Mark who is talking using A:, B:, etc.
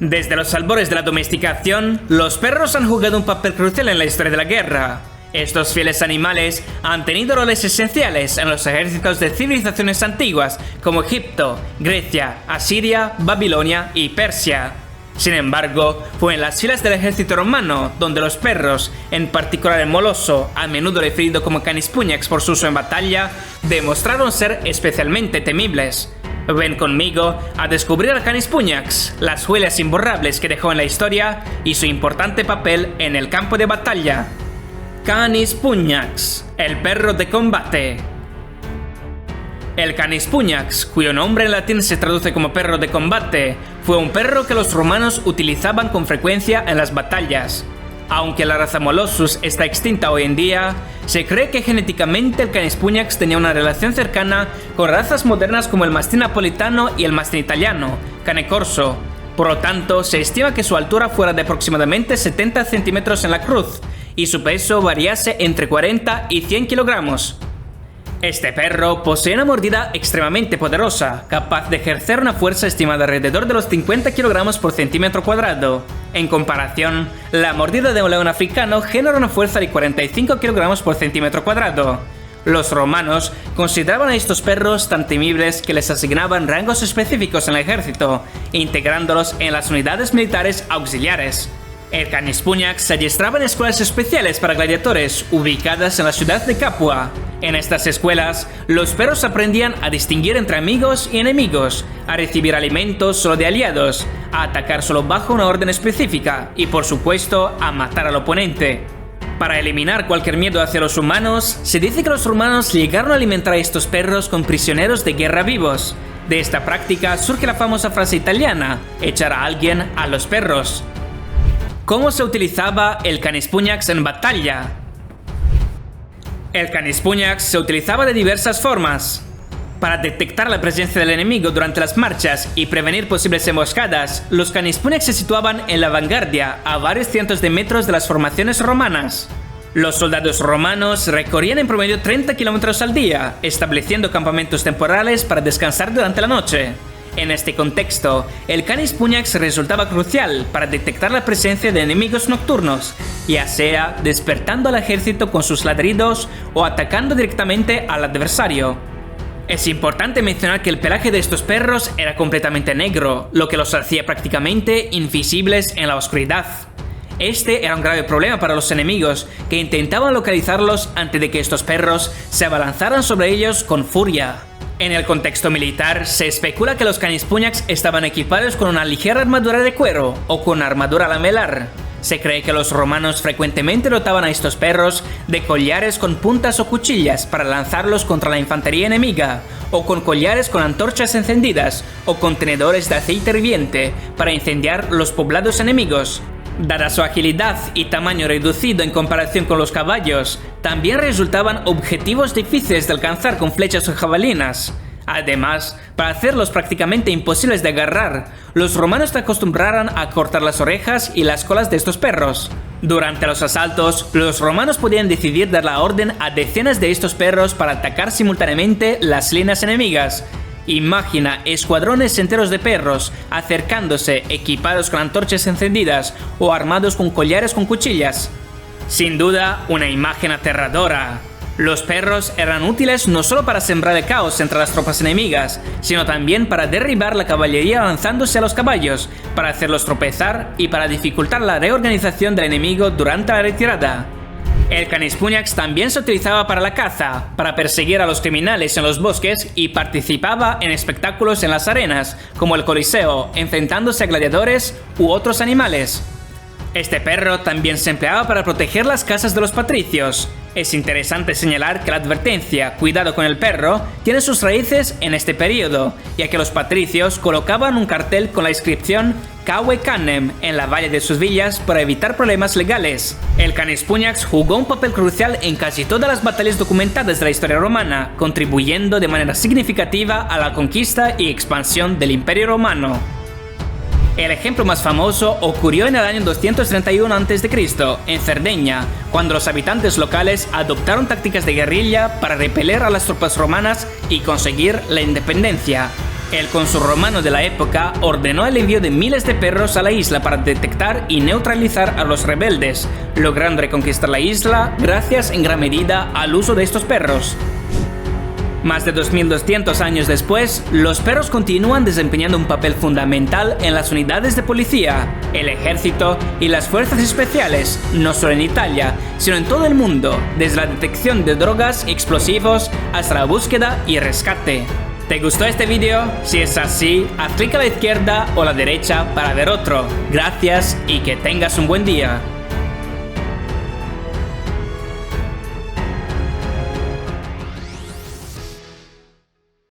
A: Desde los albores de la domesticación, los perros han jugado un papel crucial en la historia de la guerra. Estos fieles animales han tenido roles esenciales en los ejércitos de civilizaciones antiguas como Egipto, Grecia, Asiria, Babilonia y Persia. Sin embargo, fue en las filas del ejército romano donde los perros, en particular el moloso, a menudo referido como Canis Pugnans por su uso en batalla, demostraron ser especialmente temibles. Ven conmigo a descubrir al Canis Pugnans, las huellas imborrables que dejó en la historia y su importante papel en el campo de batalla. Canis Pugnans, el perro de combate. El Canis Pugnans, cuyo nombre en latín se traduce como perro de combate, fue un perro que los romanos utilizaban con frecuencia en las batallas. Aunque la raza Molossus está extinta hoy en día, se cree que genéticamente el Canis Pugnans tenía una relación cercana con razas modernas como el mastín napolitano y el mastín italiano, Cane Corso. Por lo tanto, se estima que su altura fuera de aproximadamente 70 centímetros en la cruz y su peso variase entre 40 y 100 kilogramos. Este perro posee una mordida extremadamente poderosa, capaz de ejercer una fuerza estimada alrededor de los 50 kilogramos por centímetro cuadrado. En comparación, la mordida de un león africano genera una fuerza de 45 kilogramos por centímetro cuadrado. Los romanos consideraban a estos perros tan temibles que les asignaban rangos específicos en el ejército, integrándolos en las unidades militares auxiliares. El Canis Pugnans se adiestraba en escuelas especiales para gladiadores ubicadas en la ciudad de Capua. En estas escuelas, los perros aprendían a distinguir entre amigos y enemigos, a recibir alimentos solo de aliados, a atacar solo bajo una orden específica y, por supuesto, a matar al oponente. Para eliminar cualquier miedo hacia los humanos, se dice que los romanos llegaron a alimentar a estos perros con prisioneros de guerra vivos. De esta práctica surge la famosa frase italiana, echar a alguien a los perros. ¿Cómo se utilizaba el Canis Pugnans en batalla? El Canis Pugnans se utilizaba de diversas formas. Para detectar la presencia del enemigo durante las marchas y prevenir posibles emboscadas, los Canis Pugnans se situaban en la vanguardia, a varios cientos de metros de las formaciones romanas. Los soldados romanos recorrían en promedio 30 kilómetros al día, estableciendo campamentos temporales para descansar durante la noche. En este contexto, el Canis Pugnans resultaba crucial para detectar la presencia de enemigos nocturnos, ya sea despertando al ejército con sus ladridos o atacando directamente al adversario. Es importante mencionar que el pelaje de estos perros era completamente negro, lo que los hacía prácticamente invisibles en la oscuridad. Este era un grave problema para los enemigos, que intentaban localizarlos antes de que estos perros se abalanzaran sobre ellos con furia. En el contexto militar, se especula que los Canis Pugnans estaban equipados con una ligera armadura de cuero o con armadura lamelar. Se cree que los romanos frecuentemente dotaban a estos perros de collares con puntas o cuchillas para lanzarlos contra la infantería enemiga, o con collares con antorchas encendidas o contenedores de aceite hirviente para incendiar los poblados enemigos. Dada su agilidad y tamaño reducido en comparación con los caballos, también resultaban objetivos difíciles de alcanzar con flechas o jabalinas. Además, para hacerlos prácticamente imposibles de agarrar, los romanos se acostumbraron a cortar las orejas y las colas de estos perros. Durante los asaltos, los romanos podían decidir dar la orden a decenas de estos perros para atacar simultáneamente las líneas enemigas. Imagina escuadrones enteros de perros acercándose equipados con antorchas encendidas o armados con collares con cuchillas. Sin duda, una imagen aterradora. Los perros eran útiles no solo para sembrar el caos entre las tropas enemigas, sino también para derribar la caballería lanzándose a los caballos, para hacerlos tropezar y para dificultar la reorganización del enemigo durante la retirada. El Canis Pugnans también se utilizaba para la caza, para perseguir a los criminales en los bosques y participaba en espectáculos en las arenas, como el Coliseo, enfrentándose a gladiadores u otros animales. Este perro también se empleaba para proteger las casas de los patricios. Es interesante señalar que la advertencia "cuidado con el perro" tiene sus raíces en este periodo, ya que los patricios colocaban un cartel con la inscripción "Cave Canem" en la valla de sus villas para evitar problemas legales. El Canis Pugnans jugó un papel crucial en casi todas las batallas documentadas de la historia romana, contribuyendo de manera significativa a la conquista y expansión del Imperio Romano. El ejemplo más famoso ocurrió en el año 231 a.C., en Cerdeña, cuando los habitantes locales adoptaron tácticas de guerrilla para repeler a las tropas romanas y conseguir la independencia. El cónsul romano de la época ordenó el envío de miles de perros a la isla para detectar y neutralizar a los rebeldes, logrando reconquistar la isla gracias en gran medida al uso de estos perros. Más de 2200 años después, los perros continúan desempeñando un papel fundamental en las unidades de policía, el ejército y las fuerzas especiales, no solo en Italia, sino en todo el mundo, desde la detección de drogas y explosivos hasta la búsqueda y rescate. ¿Te gustó este vídeo? Si es así, haz clic a la izquierda o a la derecha para ver otro. Gracias y que tengas un buen día.